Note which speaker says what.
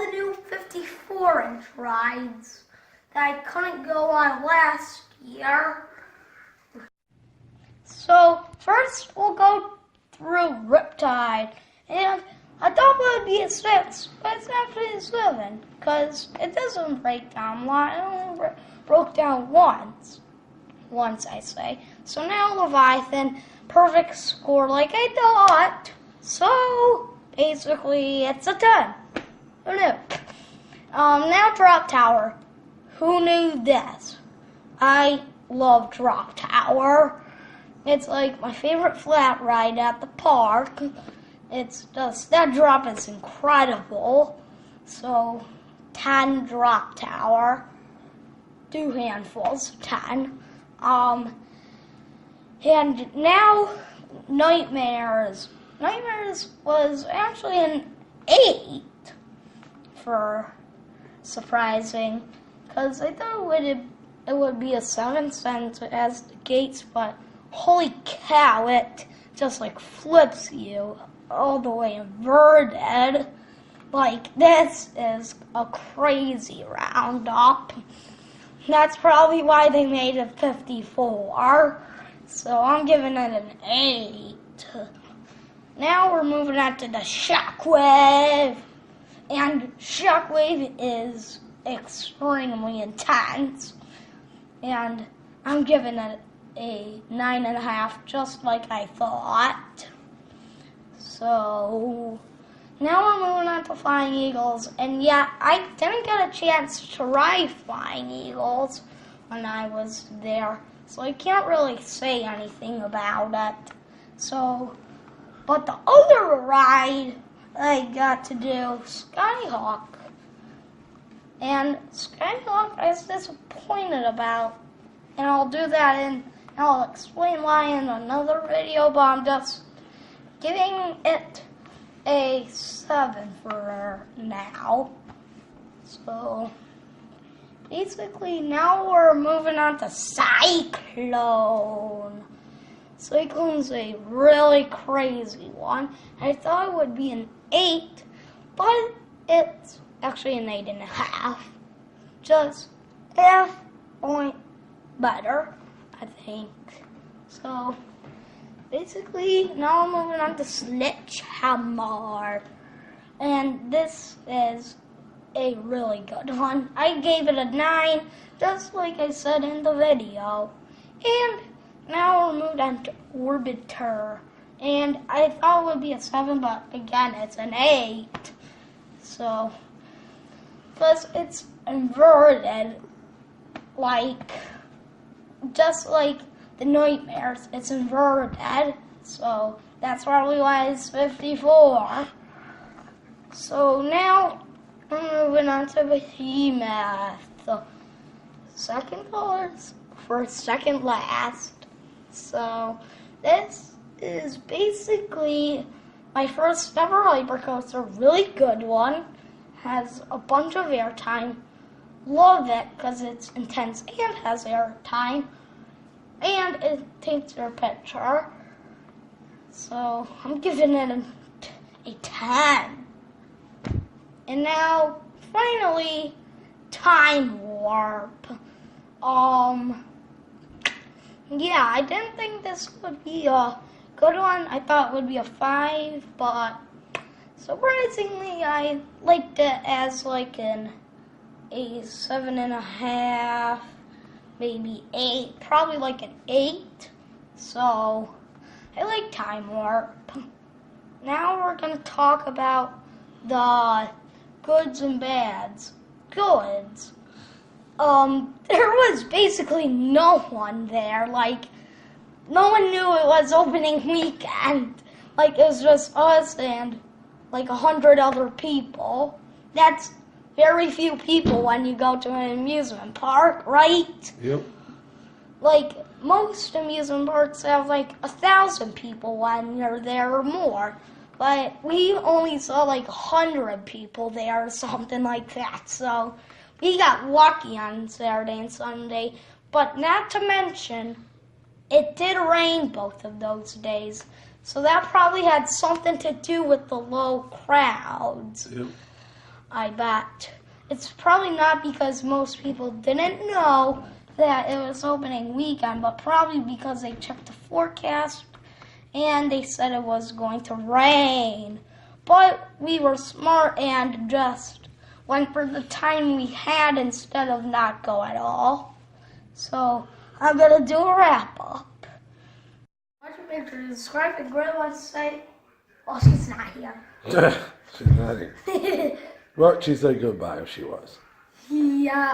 Speaker 1: the new 54-inch rides that I couldn't go on last year. So first we'll go through Riptide, and I thought it would be a 6, but it's actually a 7 because it doesn't break down a lot. It only broke down once I say. So now Leviathan, perfect score like I thought. So basically it's a 10. Who knew? Now Drop Tower. Who knew this? I love Drop Tower. It's like my favorite flat ride at the park. It's just, that drop is incredible. So 10 Drop Tower. 2 handfuls, 10. And now Nightmares. Nightmares was actually an 8 for surprising, because I thought it would be a 7 since it has the gates, but holy cow, it just like flips you all the way inverted. Like, this is a crazy roundup. That's probably why they made it 54. So I'm giving it an 8. Now we're moving on to the Shockwave. And Shockwave is extremely intense. And I'm giving it a 9.5, just like I thought. So now we're moving on to Flying Eagles. And yeah, I didn't get a chance to ride Flying Eagles when I was there, so I can't really say anything about it. So, but the other ride I got to do, Skyhawk. And Skyhawk I was disappointed about. And I'll do that and I'll explain why in another video, but I'm just giving it a 7 for now. So basically now we're moving on to Cyclone. Cyclone's a really crazy one. I thought it would be an 8, but it's actually an 8.5. Just half point better, I think. So basically, now I'm moving on to Sledgehammer. And this is a really good one. I gave it a 9, just like I said in the video. And now we're moving on to Orbiter. And I thought it would be a 7, but again, it's an 8. So, plus it's inverted, like, just like the Nightmares, it's inverted, so that's probably why it's 54. So now we're moving on to Behemoth. The second colors for second last. So this is basically my first ever hypercoaster, really good one. Has a bunch of airtime. Love it because it's intense and has airtime. And it takes your picture. So I'm giving it a 10. And now, finally, Time Warp. Yeah, I didn't think this would be a good one. I thought it would be a 5, but surprisingly, I liked it as like a 7.5. Maybe 8, probably like an 8. So I like Time Warp. Now we're going to talk about the goods and bads. Goods. There was basically no one there. Like, no one knew it was opening weekend. Like, it was just us and like 100 other people. That's very few people when you go to an amusement park, right?
Speaker 2: Yep.
Speaker 1: Like, most amusement parks have like 1,000 people when you're there or more. But we only saw like 100 people there or something like that. So we got lucky on Saturday and Sunday. But not to mention, it did rain both of those days. So that probably had something to do with the low crowds.
Speaker 2: Yep.
Speaker 1: I bet. It's probably not because most people didn't know that it was opening weekend, but probably because they checked the forecast and they said it was going to rain. But we were smart and just went for the time we had instead of not go at all. So I'm going to do a wrap-up. Watch a picture to describe the great website. Oh, she's not here.
Speaker 2: She's not here. Well, she'd say goodbye if she was.
Speaker 1: Yeah.